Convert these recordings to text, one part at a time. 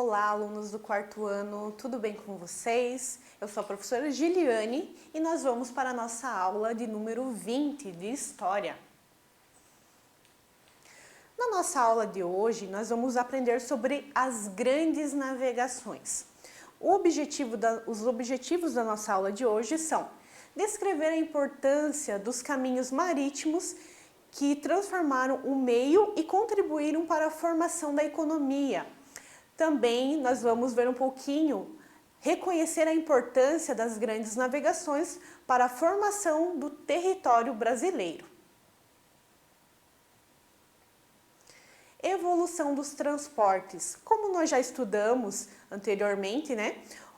Olá, alunos do quarto ano, tudo bem com vocês? Eu sou a professora Giliane e nós vamos para a nossa aula de número 20 de História. Na nossa aula de hoje, nós vamos aprender sobre as grandes navegações. Os objetivos da nossa aula de hoje são descrever a importância dos caminhos marítimos que transformaram o meio e contribuíram para a formação da economia. Também nós vamos ver um pouquinho, reconhecer a importância das grandes navegações para a formação do território brasileiro. Evolução dos transportes. Como nós já estudamos anteriormente,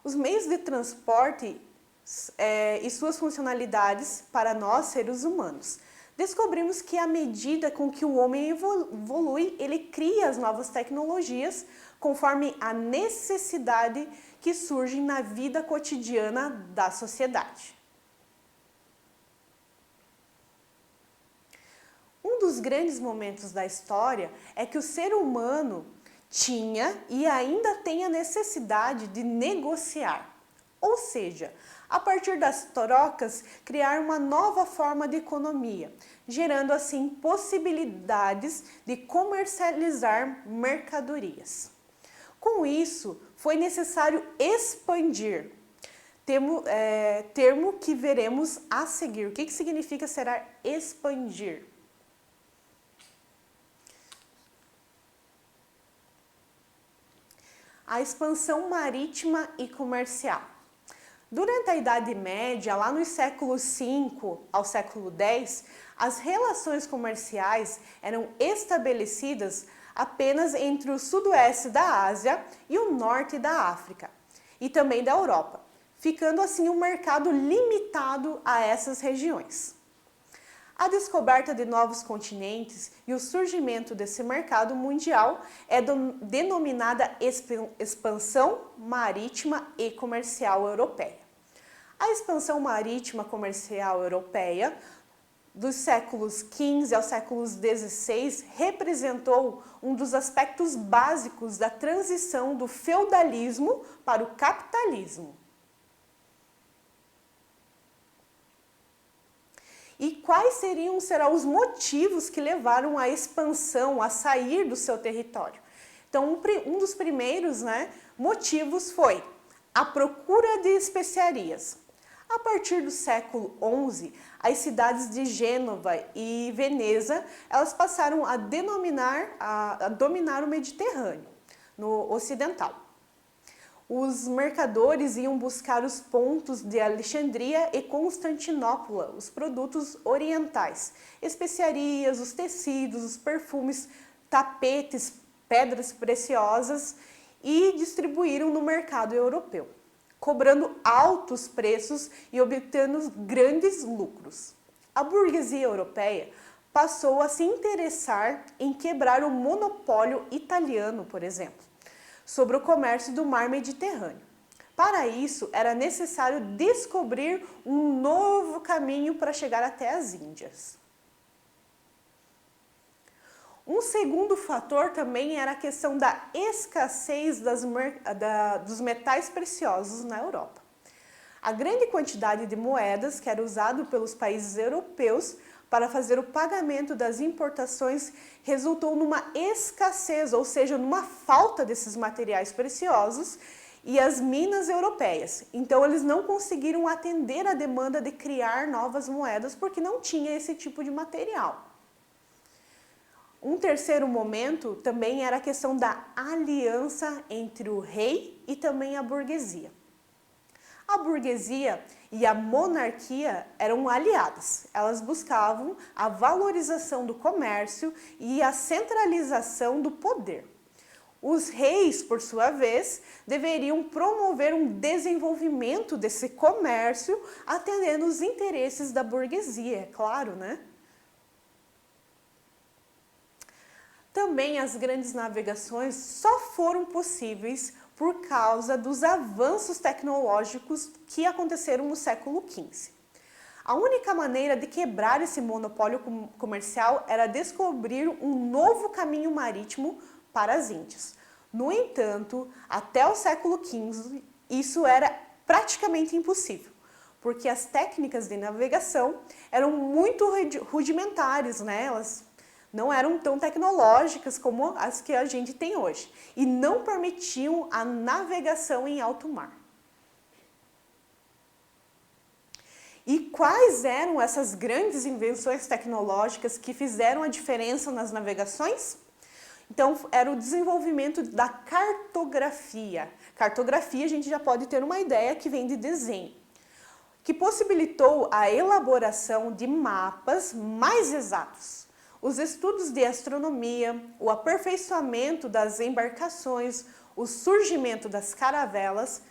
os meios de transporte e suas funcionalidades para nós, seres humanos. Descobrimos que à medida com que o homem evolui, ele cria as novas tecnologias conforme a necessidade que surge na vida cotidiana da sociedade. Um dos grandes momentos da história é que o ser humano tinha e ainda tem a necessidade de negociar, ou seja, a partir das trocas, criar uma nova forma de economia, gerando assim possibilidades de comercializar mercadorias. Com isso, foi necessário expandir, termo que veremos a seguir. O que significa será expandir? A expansão marítima e comercial. Durante a Idade Média, lá nos séculos V ao século X, as relações comerciais eram estabelecidas apenas entre o sudoeste da Ásia e o norte da África, e também da Europa, ficando assim um mercado limitado a essas regiões. A descoberta de novos continentes e o surgimento desse mercado mundial é denominada expansão marítima e comercial europeia. A expansão marítima comercial europeia dos séculos XV ao séculos XVI representou um dos aspectos básicos da transição do feudalismo para o capitalismo. E quais serão os motivos que levaram à expansão, a sair do seu território? Então, um dos primeiros motivos foi a procura de especiarias. A partir do século XI, as cidades de Gênova e Veneza, elas passaram a dominar o Mediterrâneo, no ocidental. Os mercadores iam buscar os pontos de Alexandria e Constantinopla, os produtos orientais, especiarias, os tecidos, os perfumes, tapetes, pedras preciosas e distribuíram no mercado europeu, cobrando altos preços e obtendo grandes lucros. A burguesia europeia passou a se interessar em quebrar o monopólio italiano, por exemplo, sobre o comércio do mar Mediterrâneo. Para isso, era necessário descobrir um novo caminho para chegar até as Índias. Um segundo fator também era a questão da escassez dos metais preciosos na Europa. A grande quantidade de moedas que era usado pelos países europeus para fazer o pagamento das importações resultou numa escassez, ou seja, numa falta desses materiais preciosos e as minas europeias. Então, eles não conseguiram atender a demanda de criar novas moedas porque não tinha esse tipo de material. Um terceiro momento também era a questão da aliança entre o rei e também a burguesia. A burguesia e a monarquia eram aliadas. Elas buscavam a valorização do comércio e a centralização do poder. Os reis, por sua vez, deveriam promover um desenvolvimento desse comércio, atendendo os interesses da burguesia, é claro, Também as grandes navegações só foram possíveis por causa dos avanços tecnológicos que aconteceram no século XV. A única maneira de quebrar esse monopólio comercial era descobrir um novo caminho marítimo para as Índias. No entanto, até o século XV, isso era praticamente impossível, porque as técnicas de navegação eram muito rudimentares, né? Elas não eram tão tecnológicas como as que a gente tem hoje e não permitiam a navegação em alto mar. E quais eram essas grandes invenções tecnológicas que fizeram a diferença nas navegações? Então, era o desenvolvimento da cartografia. Cartografia, a gente já pode ter uma ideia que vem de desenho, que possibilitou a elaboração de mapas mais exatos. Os estudos de astronomia, o aperfeiçoamento das embarcações, o surgimento das caravelas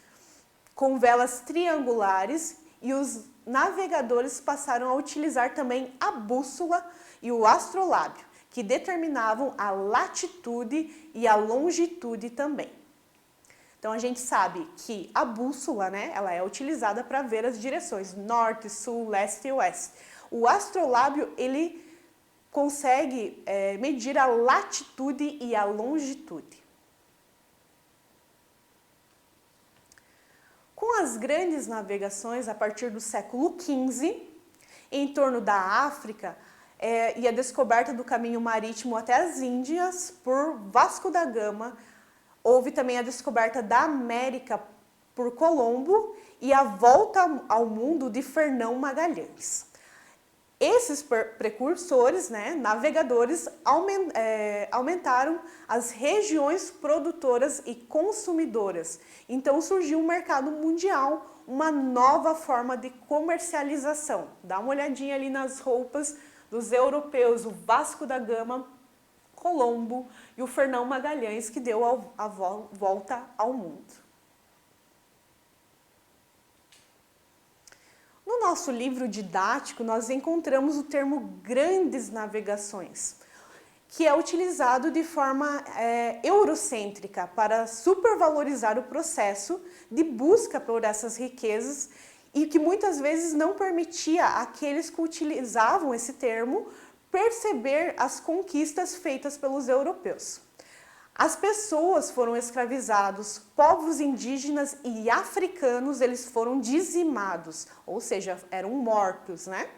com velas triangulares e os navegadores passaram a utilizar também a bússola e o astrolábio, que determinavam a latitude e a longitude também. Então, a gente sabe que a bússola, né, ela é utilizada para ver as direções norte, sul, leste e oeste. O astrolábio, ele consegue medir a latitude e a longitude. Com as grandes navegações a partir do século XV, em torno da África, e a descoberta do caminho marítimo até as Índias por Vasco da Gama, houve também a descoberta da América por Colombo e a volta ao mundo de Fernão Magalhães. Esses precursores, né, navegadores, aumentaram as regiões produtoras e consumidoras. Então surgiu um mercado mundial, uma nova forma de comercialização. Dá uma olhadinha ali nas roupas dos europeus, o Vasco da Gama, Colombo e o Fernão Magalhães, que deu a volta ao mundo. No nosso livro didático, nós encontramos o termo grandes navegações, que é utilizado de forma eurocêntrica para supervalorizar o processo de busca por essas riquezas e que muitas vezes não permitia àqueles que utilizavam esse termo perceber as conquistas feitas pelos europeus. As pessoas foram escravizadas, povos indígenas e africanos, eles foram dizimados, ou seja, eram mortos, né?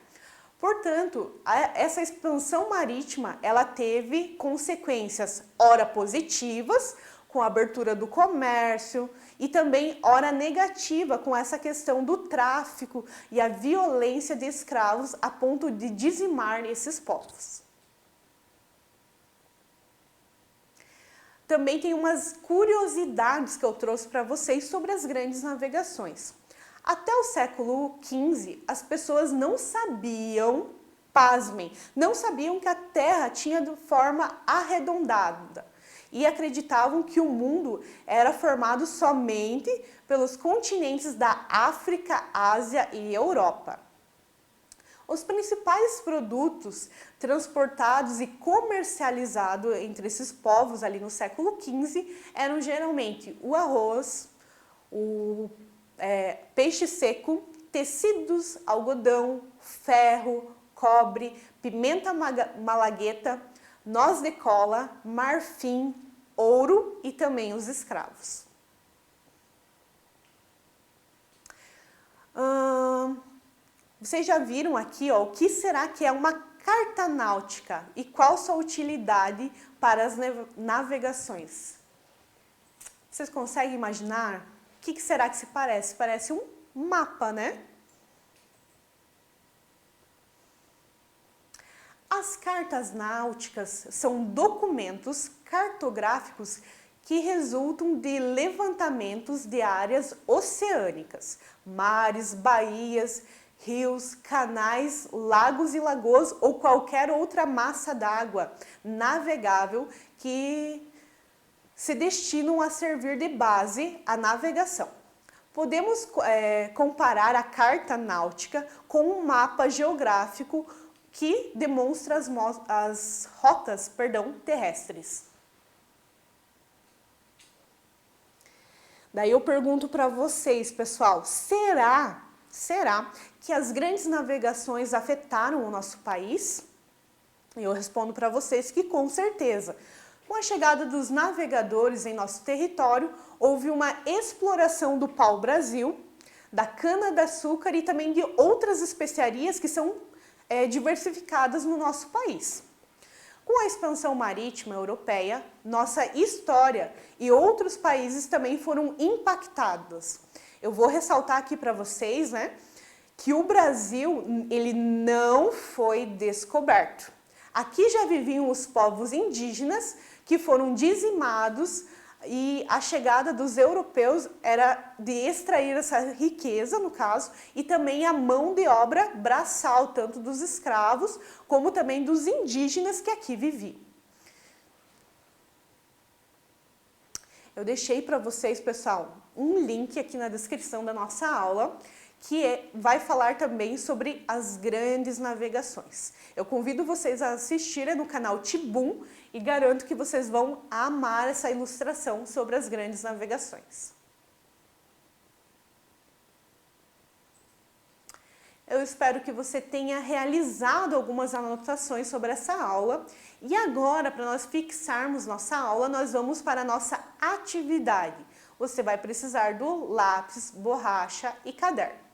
Portanto, essa expansão marítima, ela teve consequências, ora positivas, com a abertura do comércio, e também ora negativa, com essa questão do tráfico e a violência de escravos a ponto de dizimar esses povos. Também tem umas curiosidades que eu trouxe para vocês sobre as grandes navegações. Até o século XV, as pessoas não sabiam, pasmem, não sabiam que a Terra tinha de forma arredondada e acreditavam que o mundo era formado somente pelos continentes da África, Ásia e Europa. Os principais produtos transportados e comercializados entre esses povos ali no século XV eram geralmente o arroz, o peixe seco, tecidos, algodão, ferro, cobre, pimenta malagueta, noz de cola, marfim, ouro e também os escravos. Vocês já viram aqui, ó, o que será que é uma carta náutica e qual sua utilidade para as navegações? Vocês conseguem imaginar? O que será que se parece? Parece um mapa, né? As cartas náuticas são documentos cartográficos que resultam de levantamentos de áreas oceânicas, mares, baías, rios, canais, lagos e lagoas ou qualquer outra massa d'água navegável que se destinam a servir de base à navegação. Podemos comparar a carta náutica com um mapa geográfico que demonstra as rotas terrestres. Daí eu pergunto para vocês, pessoal, será que as grandes navegações afetaram o nosso país? Eu respondo para vocês que com certeza. Com a chegada dos navegadores em nosso território, houve uma exploração do pau-brasil, da cana-de-açúcar e também de outras especiarias que são diversificadas no nosso país. Com a expansão marítima europeia, nossa história e outros países também foram impactados. Eu vou ressaltar aqui para vocês, que o Brasil ele não foi descoberto. Aqui já viviam os povos indígenas que foram dizimados e a chegada dos europeus era de extrair essa riqueza, no caso, e também a mão de obra braçal, tanto dos escravos como também dos indígenas que aqui viviam. Eu deixei para vocês, pessoal, um link aqui na descrição da nossa aula, que vai falar também sobre as grandes navegações. Eu convido vocês a assistirem no canal Tibum e garanto que vocês vão amar essa ilustração sobre as grandes navegações. Eu espero que você tenha realizado algumas anotações sobre essa aula. E agora, para nós fixarmos nossa aula, nós vamos para a nossa atividade. Você vai precisar do lápis, borracha e caderno.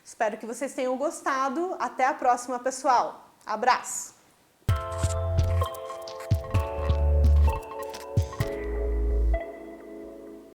Espero que vocês tenham gostado. Até a próxima, pessoal. Abraço!